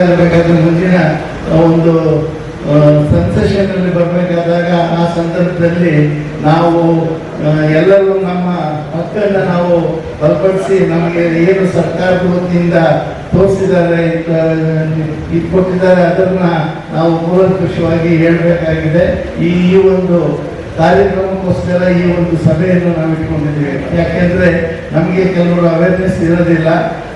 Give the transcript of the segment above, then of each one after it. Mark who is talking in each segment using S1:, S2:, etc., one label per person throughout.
S1: ಬೇಕಾದ್ರೆ ಮುಂದಿನ ಒಂದು ಸೆನ್ಸೇಷನ್ ಅಲ್ಲಿ ಬರಬೇಕಾದಾಗ ಆ ಸಂದರ್ಭದಲ್ಲಿ ನಾವು ಎಲ್ಲರೂ ನಮ್ಮ ಹಕ್ಕನ್ನು ನಾವು ಬಲಪಡಿಸಿ ನಮಗೆ ಏನು ಸರ್ಕಾರದ ವತಿಯಿಂದ ತೋರಿಸಿದ್ದಾರೆ ಇದು ಕೊಟ್ಟಿದ್ದಾರೆ ಅದನ್ನ ನಾವು ಕೂಲಂಕಷವಾಗಿ ಹೇಳಬೇಕಾಗಿದೆ. ಈ ಒಂದು ಕಾರ್ಯಕ್ರಮಕ್ಕೋಸ್ಕರ ಈ ಒಂದು ಸಭೆಯನ್ನು ನಾವು ಇಟ್ಕೊಂಡಿದ್ದೀವಿ. ಯಾಕೆಂದ್ರೆ ನಮಗೆ ಕೆಲವರು ಅವೇರ್ನೆಸ್ ಇರೋದಿಲ್ಲ.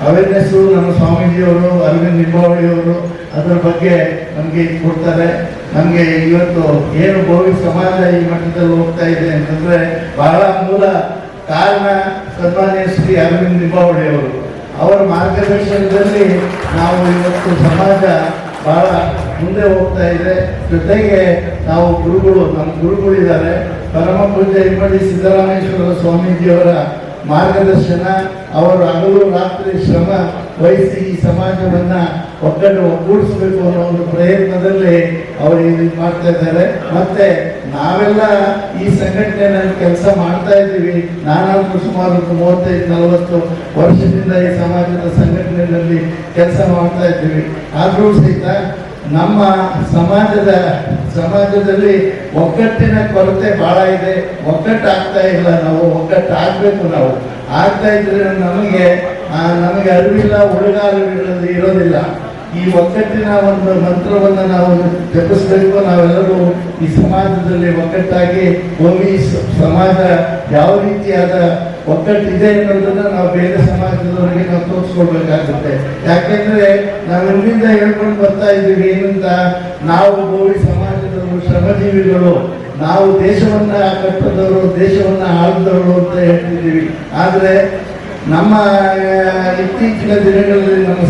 S1: ಅವೇರ್ನೆಸ್ಸು ನಮ್ಮ ಸ್ವಾಮೀಜಿಯವರು, ಅರವಿಂದ್ ನಿಂಬಾವಳಿಯವರು ಅದರ ಬಗ್ಗೆ ನಮಗೆ ಕೊಡ್ತಾರೆ. ನಮಗೆ ಇವತ್ತು ಏನು ಭೋವಿ ಸಮಾಜ ಈ ಮಟ್ಟದಲ್ಲಿ ಹೋಗ್ತಾ ಇದೆ ಅಂತಂದ್ರೆ ಬಹಳ ಮೂಲ ಕಾರಣ ಸನ್ಮಾನ್ಯ ಶ್ರೀ ಅರವಿಂದ್ ನಿಂಬಾವಳಿಯವರು. ಅವರ ಮಾರ್ಗದರ್ಶನದಲ್ಲಿ ನಾವು ಇವತ್ತು ಸಮಾಜ ಬಹಳ ಮುಂದೆ ಹೋಗ್ತಾ ಇದೆ. ಜೊತೆಗೆ ನಾವು ನಮ್ಮ ಗುರುಗಳಿದ್ದಾರೆ. ಪರಮ ಪೂಜ್ಯ ಇಮ್ಮಡಿ ಸಿದ್ದರಾಮೇಶ್ವರ ಸ್ವಾಮೀಜಿಯವರ ಮಾರ್ಗದರ್ಶನ, ಅವರು ಹಗಲು ರಾತ್ರಿ ಶ್ರಮ ವಹಿಸಿ ಈ ಸಮಾಜವನ್ನ ಒಗ್ಗೂಡಿಸಬೇಕು ಅನ್ನೋ ಒಂದು ಪ್ರಯತ್ನದಲ್ಲಿ ಅವರು ಇದು ಮಾಡ್ತಾ ಇದ್ದಾರೆ. ಮತ್ತೆ ನಾವೆಲ್ಲ ಈ ಸಂಘಟನೆಯಲ್ಲಿ ಕೆಲಸ ಮಾಡ್ತಾ ಇದ್ದೀವಿ. ನಾನಂತೂ ಸುಮಾರು 35-40 ವರ್ಷದಿಂದ ಈ ಸಮಾಜದ ಸಂಘಟನೆಯಲ್ಲಿ ಕೆಲಸ ಮಾಡ್ತಾ ಇದ್ದೀವಿ. ಆದರೂ ಸಹಿತ ನಮ್ಮ ಸಮಾಜದಲ್ಲಿ ಒಗ್ಗಟ್ಟಿನ ಕೊರತೆ ಬಹಳ ಇದೆ. ಒಗ್ಗಟ್ಟಾಗ್ತಾ ಇಲ್ಲ. ನಾವು ಒಗ್ಗಟ್ಟಾಗಬೇಕು. ನಾವು ಆಗ್ತಾ ಇದ್ರೆ ನಮಗೆ ಅರಿವಿಲ್ಲ, ಉಳಿಗಾಲು ಇರೋದಿಲ್ಲ. ಈ ಒಗ್ಗಟ್ಟಿನ ಒಂದು ಮಂತ್ರವನ್ನು ನಾವು ಜಪಿಸಬೇಕು. ನಾವೆಲ್ಲರೂ ಈ ಸಮಾಜದಲ್ಲಿ ಒಗ್ಗಟ್ಟಾಗಿ ಹೋಗಿ ಸಮಾಜ ಯಾವ ರೀತಿಯಾದ ಒಗ್ಗಟ್ಟಿದೆ ಅನ್ನೋದನ್ನ ನಾವು ಬೇರೆ ಸಮಾಜದವರಿಗೆ ನಾವು ತೋರಿಸ್ಕೊಡ್ಬೇಕಾಗುತ್ತೆ. ಯಾಕೆಂದ್ರೆ ನಾವು ಇಲ್ಲಿಂದ ಹೇಳ್ಕೊಂಡು ಬರ್ತಾ ಇದ್ದೀವಿ ಏನಂತ, ನಾವು ಗೋವಿ ಸಮಾಜದವರು ಶ್ರಮಜೀವಿಗಳು, ನಾವು ದೇಶವನ್ನ ಕಟ್ಟದವರು, ದೇಶವನ್ನ ಆಳಿದವರು ಅಂತ ಹೇಳ್ತಿದ್ದೀವಿ. ಆದ್ರೆ ನಮ್ಮ ಇತ್ತೀಚಿನ ದಿನಗಳಲ್ಲಿ ನಮ್ಮ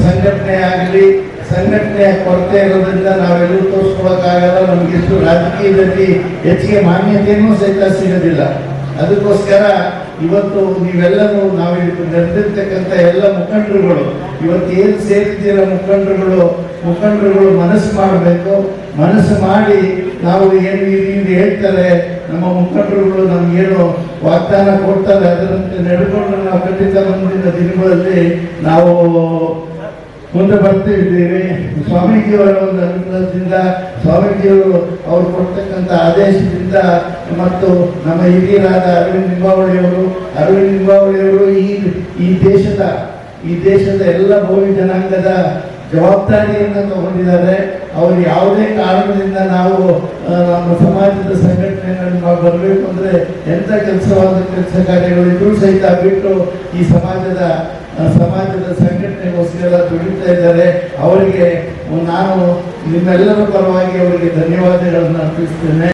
S1: ಸಂಘಟನೆಯ ಕೊರತೆ ಇರೋದ್ರಿಂದ ನಾವೆಲ್ಲರೂ ತೋರಿಸ್ಕೊಳಕ್ಕಾಗಲ್ಲ. ನಮಗೆಷ್ಟು ರಾಜಕೀಯದಲ್ಲಿ ಹೆಚ್ಚಿಗೆ ಮಾನ್ಯತೆಯೂ ಸಹಿತ ಸಿಗೋದಿಲ್ಲ. ಅದಕ್ಕೋಸ್ಕರ ಇವತ್ತು ನೀವೆಲ್ಲರೂ ನಾವು ನಡೆದಿರ್ತಕ್ಕಂಥ ಎಲ್ಲ ಮುಖಂಡರುಗಳು ಇವತ್ತು ಏನು ಸೇರಿದ್ದೀರ ಮುಖಂಡರುಗಳು ಮನಸ್ಸು ಮಾಡಬೇಕು. ಮನಸ್ಸು ಮಾಡಿ ನಾವು ಏನು ಹೇಳ್ತಾರೆ ನಮ್ಮ ಮುಖಂಡರುಗಳು ನಮ್ಗೇನು ವಾಗ್ದಾನ ಕೊಡ್ತಾರೆ ಅದರಂತೆ ನಡೆದುಕೊಂಡು ನಾವು ಖಂಡಿತ ಮುಂದಿನ ದಿನಗಳಲ್ಲಿ ನಾವು ಮುಂದೆ ಬರ್ತಿದ್ದೀವಿ. ಸ್ವಾಮೀಜಿಯವರ ಒಂದು ಅನುಗ್ರಹದಿಂದ, ಸ್ವಾಮೀಜಿಯವರು ಅವರು ಕೊಡ್ತಕ್ಕಂಥ ಆದೇಶದಿಂದ ಮತ್ತು ನಮ್ಮ ಹಿರಿಯರಾದ ಅರವಿಂದ್ ನಿಂಬಾವಳಿಯವರು ಈ ದೇಶದ ಎಲ್ಲ ಭೋವಿ ಜನಾಂಗದ ಜವಾಬ್ದಾರಿಯನ್ನು ತಗೊಂಡಿದ್ದಾರೆ. ಅವರು ಯಾವುದೇ ಕಾರಣದಿಂದ ನಾವು ನಮ್ಮ ಸಮಾಜದ ಸಂಘಟನೆಗಳನ್ನು ನಾವು ಬರಬೇಕು ಅಂದರೆ ಎಂಥ ಕೆಲಸ ಕಾರ್ಯಗಳಿದ್ರೂ ಸಹಿತ ಬಿಟ್ಟು ಈ ಸಮಾಜದ ಸಂಘಟನೆಗೋಸ್ಕರ ದುಡಿತಾ ಇದ್ದಾರೆ. ಅವರಿಗೆ ನಾನು ನಿಮ್ಮೆಲ್ಲರ ಪರವಾಗಿ ಅವರಿಗೆ ಧನ್ಯವಾದಗಳನ್ನು ಅರ್ಪಿಸ್ತೇನೆ.